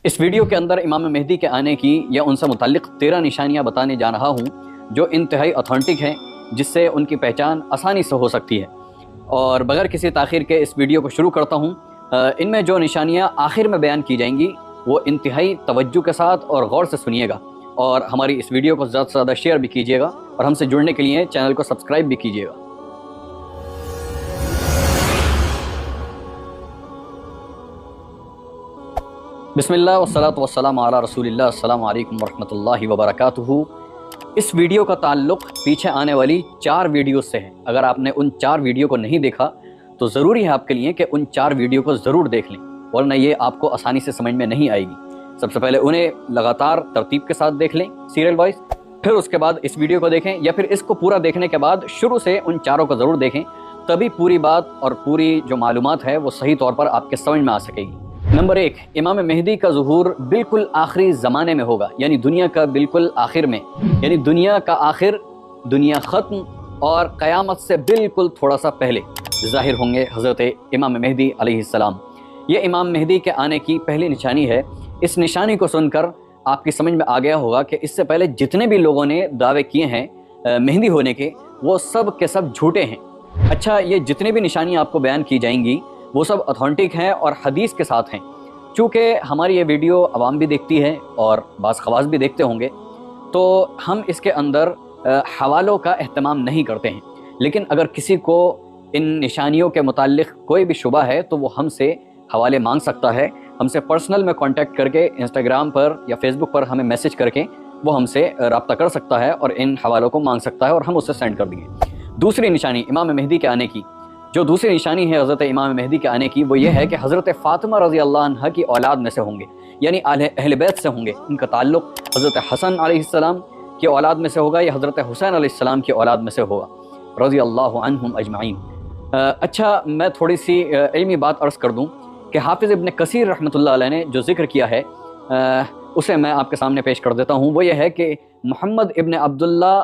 اس video کے اندر امام مہدی کے آنے کی یا ان سے متعلق 13 نشانیاں بتانے جا رہا ہوں جو انتہائی اتھینٹک ہیں، جس سے ان کی پہچان آسانی سے ہو سکتی ہے۔ اور بغیر کسی تاخیر کے اس ویڈیو کو شروع کرتا ہوں۔ ان میں جو نشانیاں آخر میں بیان کی جائیں گی وہ انتہائی توجہ کے ساتھ اور غور سے سنیے گا، اور ہماری اس ویڈیو کو زیادہ سے زیادہ شیئر بھی کیجیے گا، اور ہم سے جڑنے کے لیے چینل کو سبسکرائب بھی کیجیے گا۔ بسم اللہ والصلاۃ والسلام علی رسول اللہ۔ السلام علیکم ورحمۃ اللہ وبرکاتہ۔ اس ویڈیو کا تعلق پیچھے آنے والی 4 ویڈیوز سے ہے۔ اگر آپ نے ان 4 ویڈیو کو نہیں دیکھا تو ضروری ہے آپ کے لیے کہ ان 4 ویڈیو کو ضرور دیکھ لیں، ورنہ یہ آپ کو آسانی سے سمجھ میں نہیں آئے گی۔ سب سے پہلے انہیں لگاتار ترتیب کے ساتھ دیکھ لیں، سیریل وائز، پھر اس کے بعد اس ویڈیو کو دیکھیں، یا پھر اس کو پورا دیکھنے کے بعد شروع سے ان 4 کو ضرور دیکھیں، تبھی پوری بات اور پوری جو معلومات ہے وہ صحیح طور پر آپ کے سمجھ میں آ سکے گی۔ نمبر 1، امام مہدی کا ظہور بالکل آخری زمانے میں ہوگا، یعنی دنیا کا بالکل آخر میں، یعنی دنیا کا آخر، دنیا ختم اور قیامت سے بالکل تھوڑا سا پہلے ظاہر ہوں گے حضرت امام مہدی علیہ السلام۔ یہ امام مہدی کے آنے کی پہلی نشانی ہے۔ اس نشانی کو سن کر آپ کی سمجھ میں آ گیا ہوگا کہ اس سے پہلے جتنے بھی لوگوں نے دعوے کیے ہیں مہدی ہونے کے، وہ سب کے سب جھوٹے ہیں۔ اچھا، یہ جتنے بھی نشانیاں آپ کو بیان کی جائیں گی وہ سب اتھینٹک ہیں اور حدیث کے ساتھ ہیں۔ چونکہ ہماری یہ ویڈیو عوام بھی دیکھتی ہے اور بعض خواص بھی دیکھتے ہوں گے، تو ہم اس کے اندر حوالوں کا اہتمام نہیں کرتے ہیں، لیکن اگر کسی کو ان نشانیوں کے متعلق کوئی بھی شبہ ہے تو وہ ہم سے حوالے مانگ سکتا ہے۔ ہم سے پرسنل میں کانٹیکٹ کر کے انسٹاگرام پر یا فیس بک پر ہمیں میسج کر کے وہ ہم سے رابطہ کر سکتا ہے اور ان حوالوں کو مانگ سکتا ہے، اور ہم اسے سینڈ کر دیں گے۔ دوسری نشانی امام مہدی کے آنے کی، جو دوسری نشانی ہے حضرت امام مہدی کے آنے کی، وہ یہ ہے کہ حضرت فاطمہ رضی اللہ عنہ کی اولاد میں سے ہوں گے، یعنی اہل بیت سے ہوں گے۔ ان کا تعلق حضرت حسن علیہ السلام کی اولاد میں سے ہوگا یا حضرت حسین علیہ السلام کی اولاد میں سے ہوگا، رضی اللہ عنہم اجمعین۔ اچھا، میں تھوڑی سی علمی بات عرض کر دوں کہ حافظ ابن کثیر رحمۃ اللہ علیہ نے جو ذکر کیا ہے اسے میں آپ کے سامنے پیش کر دیتا ہوں۔ وہ یہ ہے کہ محمد ابن عبداللہ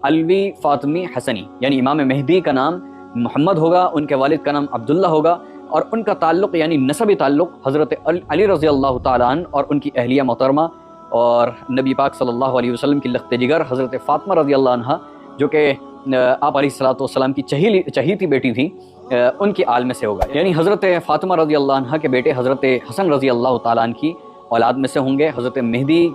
علوی فاطمی حسنی، یعنی امام مہدی کا نام محمد ہوگا، ان کے والد کا نام عبداللہ ہوگا، اور ان کا تعلق یعنی نسبی تعلق حضرت علی رضی اللہ تعالیٰ عنہ اور ان کی اہلیہ محترمہ اور نبی پاک صلی اللہ علیہ وسلم کی لخت جگر حضرت فاطمہ رضی اللہ عنہ، جو کہ آپ علیہ الصلوۃ والسلام کی چہیتی بیٹی تھی، ان کی آل میں سے ہوگا، یعنی حضرت فاطمہ رضی اللہ عنہ کے بیٹے حضرت حسن رضی اللہ تعالیٰ عنہ کی اولاد میں سے ہوں گے۔ حضرت مہدی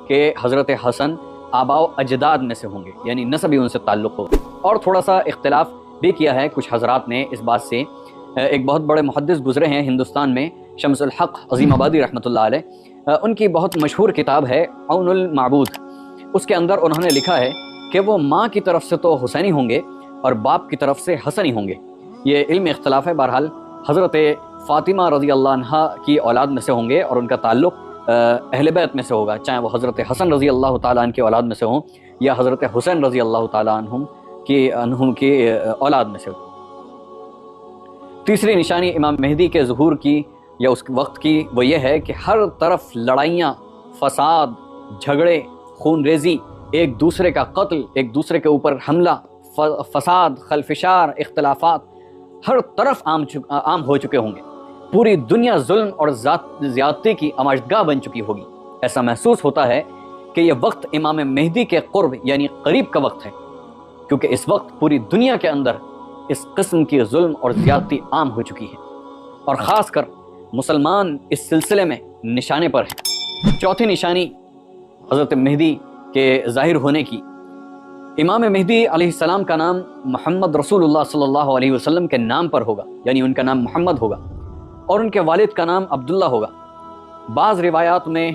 کے حضرت حسن آباء و اجداد میں سے ہوں گے، یعنی نسبی ان سے تعلق ہوگا۔ اور تھوڑا سا اختلاف بھی کیا ہے کچھ حضرات نے اس بات سے۔ ایک بہت بڑے محدث گزرے ہیں ہندوستان میں، شمس الحق عظیم آبادی رحمۃ اللہ علیہ، ان کی بہت مشہور کتاب ہے عون المعبود۔ اس کے اندر انہوں نے لکھا ہے کہ وہ ماں کی طرف سے تو حسینی ہوں گے اور باپ کی طرف سے حسنی ہوں گے۔ یہ علم اختلاف ہے، بہرحال حضرت فاطمہ رضی اللہ عنہ کی اولاد میں سے ہوں گے اور ان کا تعلق اہل بیت میں سے ہوگا، چاہے وہ حضرت حسن رضی اللہ تعالیٰ عنہ کی اولاد میں سے ہوں یا حضرت حسین رضی اللہ تعالیٰ عنہم کی اولاد میں سے ہو۔ تیسری نشانی امام مہدی کے ظہور کی یا اس وقت کی وہ یہ ہے کہ ہر طرف لڑائیاں، فساد، جھگڑے، خون ریزی، ایک دوسرے کا قتل، ایک دوسرے کے اوپر حملہ، فساد، خلفشار، اختلافات ہر طرف عام ہو چکے ہوں گے۔ پوری دنیا ظلم اور زیادتی کی آماجگاہ بن چکی ہوگی۔ ایسا محسوس ہوتا ہے کہ یہ وقت امام مہدی کے قرب یعنی قریب کا وقت ہے، کیونکہ اس وقت پوری دنیا کے اندر اس قسم کی ظلم اور زیادتی عام ہو چکی ہے، اور خاص کر مسلمان اس سلسلے میں نشانے پر ہیں۔ چوتھی نشانی حضرت مہدی کے ظاہر ہونے کی، امام مہدی علیہ السلام کا نام محمد رسول اللہ صلی اللہ علیہ وسلم کے نام پر ہوگا، یعنی ان کا نام محمد ہوگا، اور ان کے والد کا نام عبداللہ ہوگا۔ بعض روایات میں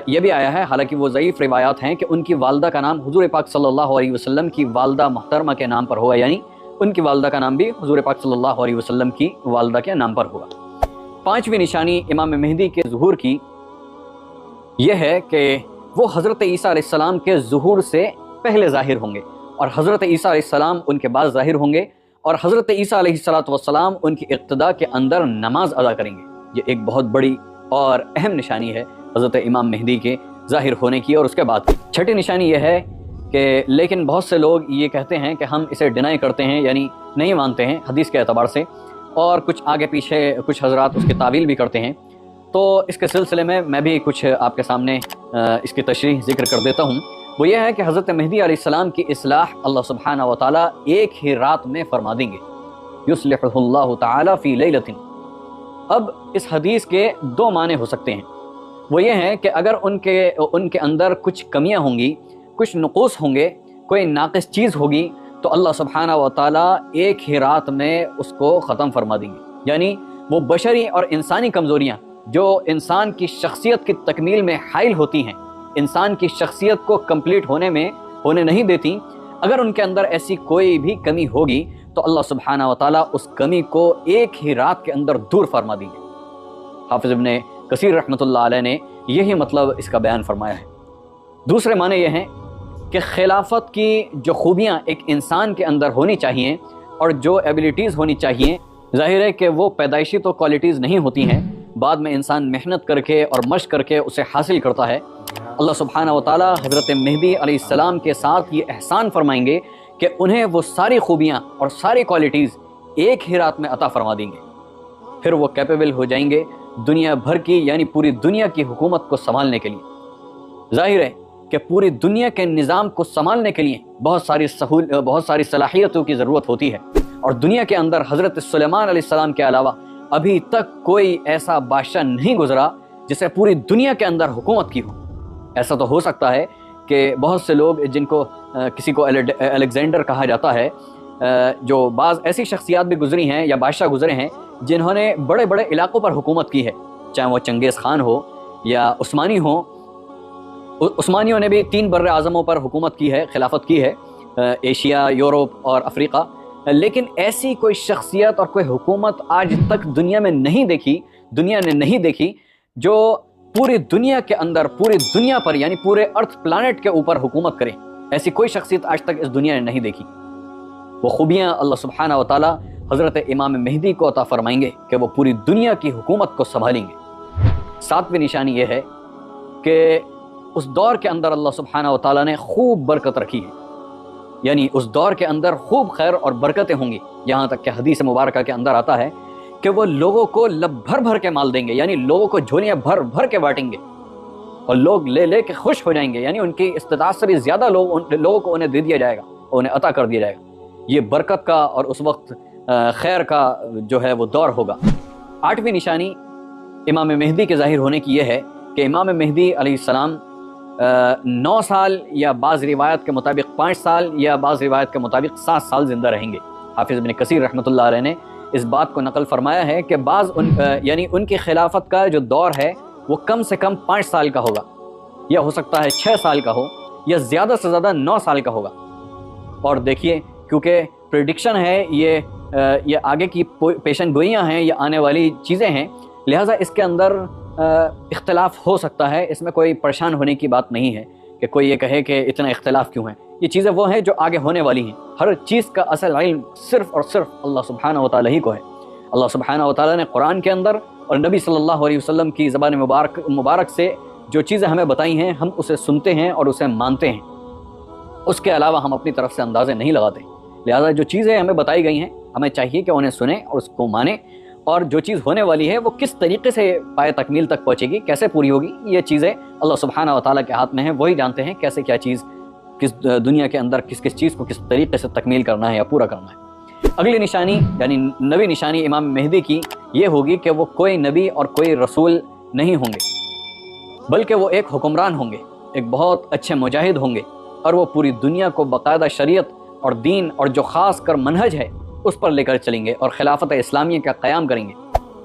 یہ بھی آیا ہے، حالانکہ وہ ضعیف روایات ہیں، کہ ان کی والدہ کا نام حضور پاک صلی اللہ علیہ وسلم کی والدہ محترمہ کے نام پر ہوگا، یعنی ان کی والدہ کا نام بھی حضور پاک صلی اللہ علیہ وسلم کی والدہ کے نام پر ہوگا۔ پانچویں نشانی امام مہدی کے ظہور کی یہ ہے کہ وہ حضرت عیسیٰ علیہ السلام کے ظہور سے پہلے ظاہر ہوں گے، اور حضرت عیسیٰ علیہ السلام ان کے بعد ظاہر ہوں گے، اور حضرت عیسیٰ علیہ السلام ان کی اقتداء کے اندر نماز ادا کریں گے۔ یہ ایک بہت بڑی اور اہم نشانی ہے حضرت امام مہدی کے ظاہر ہونے کی اور اس کے بعد کی۔ چھٹی نشانی یہ ہے کہ لیکن بہت سے لوگ یہ کہتے ہیں کہ ہم اسے ڈینائی کرتے ہیں، یعنی نہیں مانتے ہیں حدیث کے اعتبار سے، اور کچھ آگے پیچھے کچھ حضرات اس کی تعویل بھی کرتے ہیں۔ تو اس کے سلسلے میں بھی کچھ آپ کے سامنے اس کی تشریح ذکر کر دیتا ہوں۔ وہ یہ ہے کہ حضرت مہدی علیہ السلام کی اصلاح اللہ سبحانہ و تعالیٰ ایک ہی رات میں فرما دیں گے، یصلحہ اللہ تعالیٰ فی لیلۃ۔ اب اس حدیث کے دو معنی ہو سکتے ہیں۔ وہ یہ ہے کہ اگر ان کے اندر کچھ کمیاں ہوں گی، کچھ نقوص ہوں گے، کوئی ناقص چیز ہوگی، تو اللہ سبحانہ و تعالیٰ ایک ہی رات میں اس کو ختم فرما دیں گے۔ یعنی وہ بشری اور انسانی کمزوریاں جو انسان کی شخصیت کی تکمیل میں حائل ہوتی ہیں، انسان کی شخصیت کو کمپلیٹ ہونے نہیں دیتی، اگر ان کے اندر ایسی کوئی بھی کمی ہوگی تو اللہ سبحانہ و تعالیٰ اس کمی کو ایک ہی رات کے اندر دور فرما دیں گے۔ حافظ ابن کثیر رحمۃ اللہ علیہ نے یہی مطلب اس کا بیان فرمایا ہے۔ دوسرے معنی یہ ہیں کہ خلافت کی جو خوبیاں ایک انسان کے اندر ہونی چاہیے اور جو ایبیلٹیز ہونی چاہیے، ظاہر ہے کہ وہ پیدائشی تو کوالٹیز نہیں ہوتی ہیں، بعد میں انسان محنت کر کے اور مشق کر کے اسے حاصل کرتا ہے۔ اللہ سبحانہ و تعالیٰ حضرت مہدی علیہ السلام کے ساتھ یہ احسان فرمائیں گے کہ انہیں وہ ساری خوبیاں اور ساری کوالٹیز ایک ہی رات میں عطا فرما دیں گے، پھر وہ کیپیبل ہو جائیں گے دنیا بھر کی، یعنی پوری دنیا کی حکومت کو سنبھالنے کے لیے۔ ظاہر ہے کہ پوری دنیا کے نظام کو سنبھالنے کے لیے بہت ساری صلاحیتوں کی ضرورت ہوتی ہے، اور دنیا کے اندر حضرت سلیمان علیہ السلام کے علاوہ ابھی تک کوئی ایسا بادشاہ نہیں گزرا جسے پوری دنیا کے اندر حکومت کی ہو۔ ایسا تو ہو سکتا ہے کہ بہت سے لوگ جن کو کسی کو الیگزینڈر کہا جاتا ہے، جو بعض ایسی شخصیات بھی گزری ہیں یا بادشاہ گزرے ہیں جنہوں نے بڑے بڑے علاقوں پر حکومت کی ہے، چاہے وہ چنگیز خان ہو یا عثمانی ہو۔ عثمانیوں نے بھی 3 بر اعظموں پر حکومت کی ہے، خلافت کی ہے، ایشیا، یورپ اور افریقہ، لیکن ایسی کوئی شخصیت اور کوئی حکومت آج تک دنیا نے نہیں دیکھی جو پوری دنیا کے اندر، پوری دنیا پر، یعنی پورے ارتھ پلانٹ کے اوپر حکومت کرے۔ ایسی کوئی شخصیت آج تک اس دنیا نے نہیں دیکھی۔ وہ خوبیاں اللہ سبحانہ و تعالیٰ حضرت امام مہدی کو عطا فرمائیں گے کہ وہ پوری دنیا کی حکومت کو سنبھالیں گے۔ 7ویں نشانی یہ ہے کہ اس دور کے اندر اللہ سبحانہ و تعالیٰ نے خوب برکت رکھی ہے، یعنی اس دور کے اندر خوب خیر اور برکتیں ہوں گی، یہاں تک کہ حدیث مبارکہ کے اندر آتا ہے کہ وہ لوگوں کو لب بھر بھر کے مال دیں گے، یعنی لوگوں کو جھولیاں بھر بھر کے بانٹیں گے، اور لوگ لے کے خوش ہو جائیں گے، یعنی ان کی استطاعت سے بھی زیادہ لوگوں کو انہیں دے دیا جائے گا، انہیں عطا کر دیا جائے گا۔ یہ برکت کا اور اس وقت خیر کا جو ہے وہ دور ہوگا۔ 8ویں نشانی امام مہدی کے ظاہر ہونے کی یہ ہے کہ امام مہدی علیہ السلام 9 سال یا بعض روایت کے مطابق 5 سال یا بعض روایت کے مطابق 7 سال زندہ رہیں گے۔ حافظ ابن کثیر رحمۃ اللہ علیہ نے اس بات کو نقل فرمایا ہے کہ یعنی ان کی خلافت کا جو دور ہے وہ کم سے کم 5 سال کا ہوگا، یا ہو سکتا ہے 6 سال کا ہو، یا زیادہ سے زیادہ 9 سال کا ہوگا۔ اور دیکھیے، کیونکہ پریڈکشن ہے، یہ آگے کی پیشن گوئیاں ہیں، یہ آنے والی چیزیں ہیں، لہٰذا اس کے اندر اختلاف ہو سکتا ہے۔ اس میں کوئی پریشان ہونے کی بات نہیں ہے کہ کوئی یہ کہے کہ اتنا اختلاف کیوں ہے۔ یہ چیزیں وہ ہیں جو آگے ہونے والی ہیں۔ ہر چیز کا اصل علم صرف اور صرف اللہ سبحانہ و تعالیٰ ہی کو ہے۔ اللہ سبحانہ و تعالیٰ نے قرآن کے اندر اور نبی صلی اللہ علیہ وسلم کی زبان مبارک سے جو چیزیں ہمیں بتائی ہیں، ہم اسے سنتے ہیں اور اسے مانتے ہیں، اس کے علاوہ ہم اپنی طرف سے اندازے نہیں لگاتے۔ لہذا جو چیزیں ہمیں بتائی گئی ہیں ہمیں چاہیے کہ انہیں سنیں اور اس کو مانیں، اور جو چیز ہونے والی ہے وہ کس طریقے سے پائے تکمیل تک پہنچے گی، کیسے پوری ہوگی، یہ چیزیں اللہ سبحانہ و تعالیٰ کے ہاتھ میں ہیں، وہی جانتے ہیں کیسے کیا چیز کس دنیا کے اندر کس چیز کو کس طریقے سے تکمیل کرنا ہے یا پورا کرنا ہے۔ اگلی نشانی یعنی 9ویں نشانی امام مہدی کی یہ ہوگی کہ وہ کوئی نبی اور کوئی رسول نہیں ہوں گے، بلکہ وہ ایک حکمران ہوں گے، ایک بہت اچھے مجاہد ہوں گے، اور وہ پوری دنیا کو باقاعدہ شریعت اور دین اور جو خاص کر منہج ہے اس پر لے کر چلیں گے اور خلافت اسلامیہ کا قیام کریں گے۔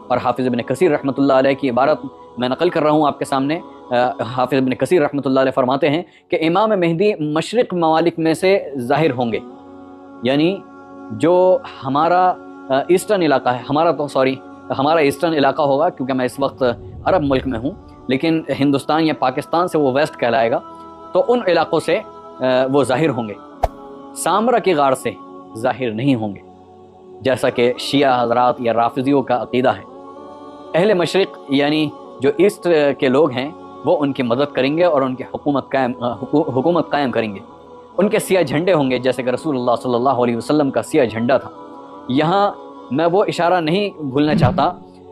اور حافظ ابن کثیر رحمۃ اللہ علیہ کی عبارت میں نقل کر رہا ہوں آپ کے سامنے۔ حافظ ابن کثیر رحمۃ اللہ علیہ فرماتے ہیں کہ امام مہدی مشرق ممالک میں سے ظاہر ہوں گے، یعنی جو ہمارا ایسٹرن علاقہ ہے، ہمارا ایسٹرن علاقہ ہوگا، کیونکہ میں اس وقت عرب ملک میں ہوں، لیکن ہندوستان یا پاکستان سے وہ ویسٹ کہلائے گا، تو ان علاقوں سے وہ ظاہر ہوں گے، سامرا کی غار سے ظاہر نہیں ہوں گے، جیسا کہ شیعہ حضرات یا رافضیوں کا عقیدہ ہے۔ اہل مشرق یعنی جو ایسٹ کے لوگ ہیں وہ ان کی مدد کریں گے اور ان کی حکومت قائم کریں گے۔ ان کے سیاہ جھنڈے ہوں گے، جیسے کہ رسول اللہ صلی اللہ علیہ وسلم کا سیاہ جھنڈا تھا۔ یہاں میں وہ اشارہ نہیں بھولنا چاہتا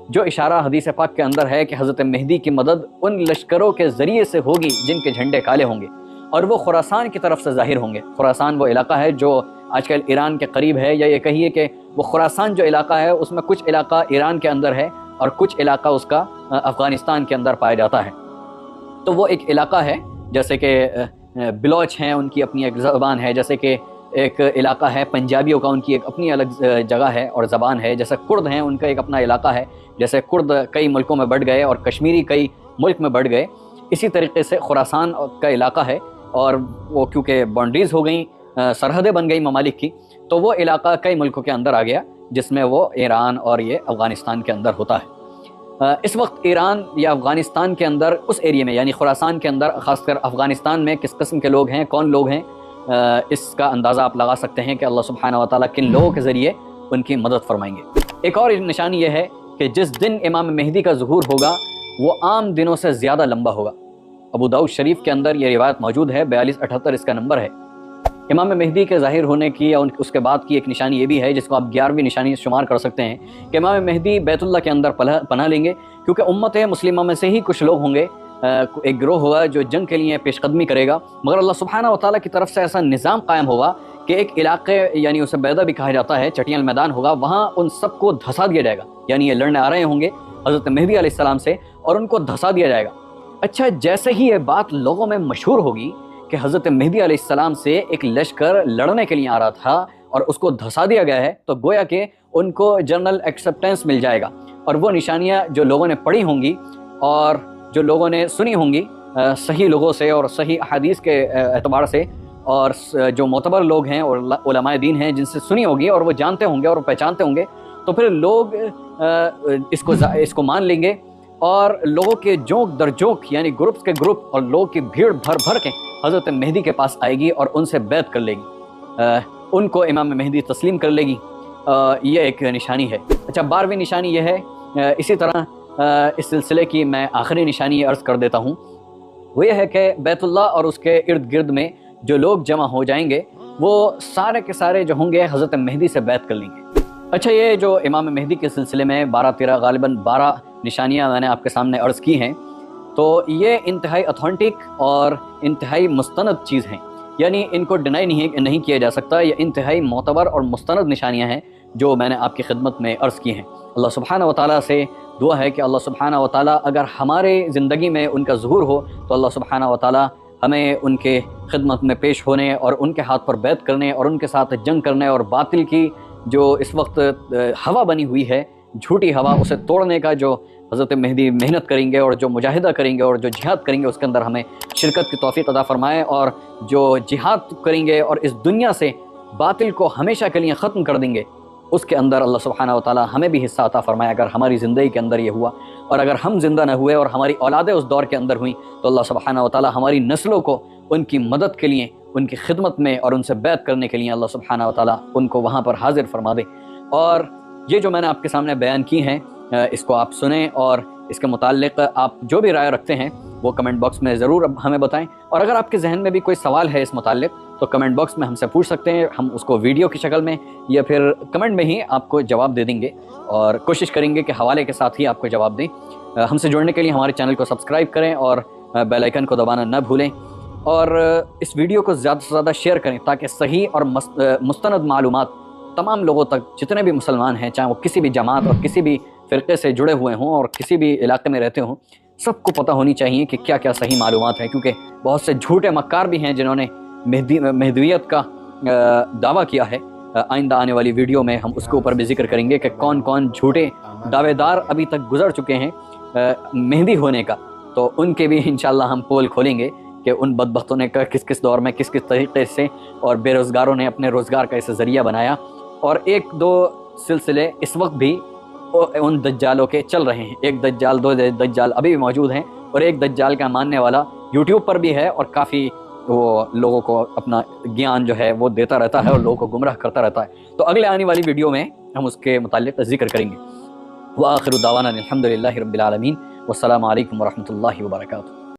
جو اشارہ حدیث پاک کے اندر ہے کہ حضرت مہدی کی مدد ان لشکروں کے ذریعے سے ہوگی جن کے جھنڈے کالے ہوں گے، اور وہ خراسان کی طرف سے ظاہر ہوں گے۔ خراسان وہ علاقہ ہے جو آج کل ایران کے قریب ہے، یا یہ کہیے کہ وہ خراسان جو علاقہ ہے اس میں کچھ علاقہ ایران کے اندر ہے اور کچھ علاقہ اس کا افغانستان کے اندر پایا جاتا ہے۔ تو وہ ایک علاقہ ہے، جیسے کہ بلوچ ہیں، ان کی اپنی ایک زبان ہے، جیسے کہ ایک علاقہ ہے پنجابیوں کا، ان کی ایک اپنی الگ جگہ ہے اور زبان ہے، جیسے کرد ہیں ان کا ایک اپنا علاقہ ہے، جیسے کرد کئی ملکوں میں بڑھ گئے اور کشمیری کئی ملک میں بڑھ گئے، اسی طریقے سے خراسان کا علاقہ ہے، اور وہ کیونکہ باؤنڈریز ہو گئیں، سرحدیں بن گئی ممالک کی، تو وہ علاقہ کئی ملکوں کے اندر آ گیا، جس میں وہ ایران اور یہ افغانستان کے اندر ہوتا ہے۔ اس وقت ایران یا افغانستان کے اندر اس ایریے میں یعنی خراسان کے اندر، خاص کر افغانستان میں کس قسم کے لوگ ہیں، کون لوگ ہیں، اس کا اندازہ آپ لگا سکتے ہیں کہ اللہ سبحانہ و تعالیٰ کن لوگوں کے ذریعے ان کی مدد فرمائیں گے۔ ایک اور نشانی یہ ہے کہ جس دن امام مہدی کا ظہور ہوگا وہ عام دنوں سے زیادہ لمبا ہوگا۔ ابو داؤد شریف کے اندر یہ روایت موجود ہے، 4278 اس کا نمبر ہے۔ امام مہدی کے ظاہر ہونے کی یا اس کے بعد کی ایک نشانی یہ بھی ہے، جس کو آپ 11ویں نشانی شمار کر سکتے ہیں، کہ امام مہدی بیت اللہ کے اندر پناہ لیں گے، کیونکہ امت مسلمہ میں سے ہی کچھ لوگ ہوں گے، ایک گروہ ہوگا جو جنگ کے لیے پیش قدمی کرے گا، مگر اللہ سبحانہ و تعالیٰ کی طرف سے ایسا نظام قائم ہوگا کہ ایک علاقے، یعنی اسے بیدہ بھی کہا جاتا ہے، چٹیل میدان ہوگا، وہاں ان سب کو دھسا دیا جائے گا، یعنی یہ لڑنے آ رہے ہوں گے حضرت مہدی علیہ السلام سے اور ان کو دھسا دیا جائے گا۔ اچھا، جیسے ہی یہ بات لوگوں میں مشہور ہوگی کہ حضرت مہدی علیہ السلام سے ایک لشکر لڑنے کے لیے آ رہا تھا اور اس کو دھسا دیا گیا ہے، تو گویا کہ ان کو جنرل ایکسیپٹنس مل جائے گا، اور وہ نشانیاں جو لوگوں نے پڑھی ہوں گی اور جو لوگوں نے سنی ہوں گی صحیح لوگوں سے اور صحیح احادیث کے اعتبار سے، اور جو معتبر لوگ ہیں اور علماء دین ہیں جن سے سنی ہوگی اور وہ جانتے ہوں گے اور پہچانتے ہوں گے، تو پھر لوگ اس کو مان لیں گے، اور لوگوں کے جوک در جوک، یعنی گروپس کے گروپ اور لوگوں کی بھیڑ بھر کے حضرت مہدی کے پاس آئے گی اور ان سے بیعت کر لے گی، ان کو امام مہدی تسلیم کر لے گی۔ یہ ایک نشانی ہے۔ اچھا، 12ویں نشانی یہ ہے، اسی طرح اس سلسلے کی میں آخری نشانی عرض کر دیتا ہوں، وہ یہ ہے کہ بیت اللہ اور اس کے ارد گرد میں جو لوگ جمع ہو جائیں گے وہ سارے کے سارے جو ہوں گے حضرت مہدی سے بیعت کر لیں گے۔ اچھا، یہ جو امام مہدی کے سلسلے میں 12-13 غالباً 12 نشانیاں میں نے آپ کے سامنے عرض کی ہیں، تو یہ انتہائی اتھینٹک اور انتہائی مستند چیز ہیں، یعنی ان کو ڈینائی نہیں کیا جا سکتا، یہ انتہائی معتبر اور مستند نشانیاں ہیں جو میں نے آپ کی خدمت میں عرض کی ہیں۔ اللہ سبحانہ و تعالیٰ سے دعا ہے کہ اللہ سبحانہ و تعالیٰ اگر ہمارے زندگی میں ان کا ظہور ہو تو اللہ سبحانہ و تعالیٰ ہمیں ان کے خدمت میں پیش ہونے اور ان کے ہاتھ پر بیعت کرنے اور ان کے ساتھ جنگ کرنے، اور باطل کی جو اس وقت ہوا بنی ہوئی ہے، جھوٹی ہوا، اسے توڑنے کا جو حضرت مہدی محنت کریں گے اور جو مجاہدہ کریں گے اور جو جہاد کریں گے، اس کے اندر ہمیں شرکت کی توفیق عطا فرمائے، اور جو جہاد کریں گے اور اس دنیا سے باطل کو ہمیشہ کے لیے ختم کر دیں گے، اس کے اندر اللہ سبحانہ و تعالیٰ ہمیں بھی حصہ عطا فرمائے اگر ہماری زندگی کے اندر یہ ہوا، اور اگر ہم زندہ نہ ہوئے اور ہماری اولادیں اس دور کے اندر ہوئیں تو اللہ سبحانہ و تعالیٰ ہماری نسلوں کو ان کی مدد کے لیے، ان کی خدمت میں اور ان سے بیعت کرنے کے لیے اللہ سبحانہ و تعالیٰ ان کو وہاں پر حاضر فرما دے۔ اور یہ جو میں نے آپ کے سامنے بیان کی ہیں، اس کو آپ سنیں، اور اس کے متعلق آپ جو بھی رائے رکھتے ہیں وہ کمنٹ باکس میں ضرور ہمیں بتائیں، اور اگر آپ کے ذہن میں بھی کوئی سوال ہے اس متعلق تو کمنٹ باکس میں ہم سے پوچھ سکتے ہیں، ہم اس کو ویڈیو کی شکل میں یا پھر کمنٹ میں ہی آپ کو جواب دے دیں گے، اور کوشش کریں گے کہ حوالے کے ساتھ ہی آپ کو جواب دیں۔ ہم سے جڑنے کے لیے ہمارے چینل کو سبسکرائب کریں اور بیل آئیکن کو دبانا نہ بھولیں، اور اس ویڈیو کو زیادہ سے زیادہ شیئر کریں تاکہ صحیح اور مستند معلومات تمام لوگوں تک، جتنے بھی مسلمان ہیں، چاہے وہ کسی بھی جماعت اور کسی بھی فرقے سے جڑے ہوئے ہوں اور کسی بھی علاقے میں رہتے ہوں، سب کو پتہ ہونی چاہیے کہ کیا کیا صحیح معلومات ہیں، کیونکہ بہت سے جھوٹے مکار بھی ہیں جنہوں نے مہدویت کا دعویٰ کیا ہے۔ آئندہ آنے والی ویڈیو میں ہم اس کے اوپر بھی ذکر کریں گے کہ کون کون جھوٹے دعوے دار ابھی تک گزر چکے ہیں مہدی ہونے کا، تو ان کے بھی انشاءاللہ ہم پول کھولیں گے کہ ان بدبختوں نے کس کس دور میں کس کس طریقے سے، اور بے روزگاروں نے اپنے روزگار کا اسے ذریعہ بنایا، اور 1-2 سلسلے اس وقت بھی ان دجالوں کے چل رہے ہیں، 1 دجال 2 دجال ابھی بھی موجود ہیں، اور ایک دجال کا ماننے والا یوٹیوب پر بھی ہے، اور کافی وہ لوگوں کو اپنا گیان جو ہے وہ دیتا رہتا ہے اور لوگوں کو گمراہ کرتا رہتا ہے۔ تو اگلے آنے والی ویڈیو میں ہم اس کے متعلق ذکر کریں گے۔ وآخر دعوانا الحمد للہ رب العالمین، والسلام علیکم ورحمۃ اللہ وبرکاتہ۔